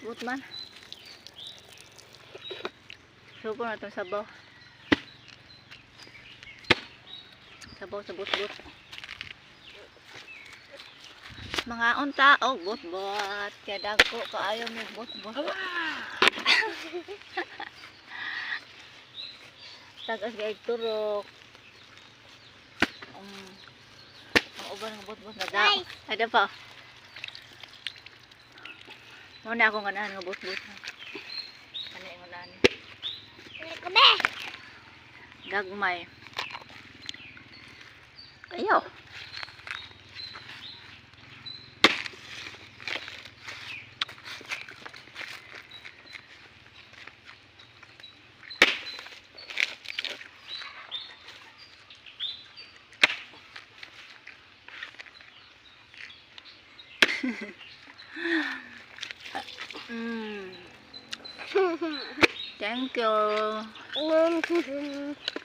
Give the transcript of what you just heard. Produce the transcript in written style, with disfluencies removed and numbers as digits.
But man. Subo na itong sabaw. Sabaw sa but-but. Mga unta, oh, but-but. Kaya dagko, kaayaw may but-but. Tagas gaig turok. Ang uban ng but-but na daw. Ada pa. Muna akong ganahan ng but-but. Ano yung ganahan? Gagmay. Ayaw. Thank you.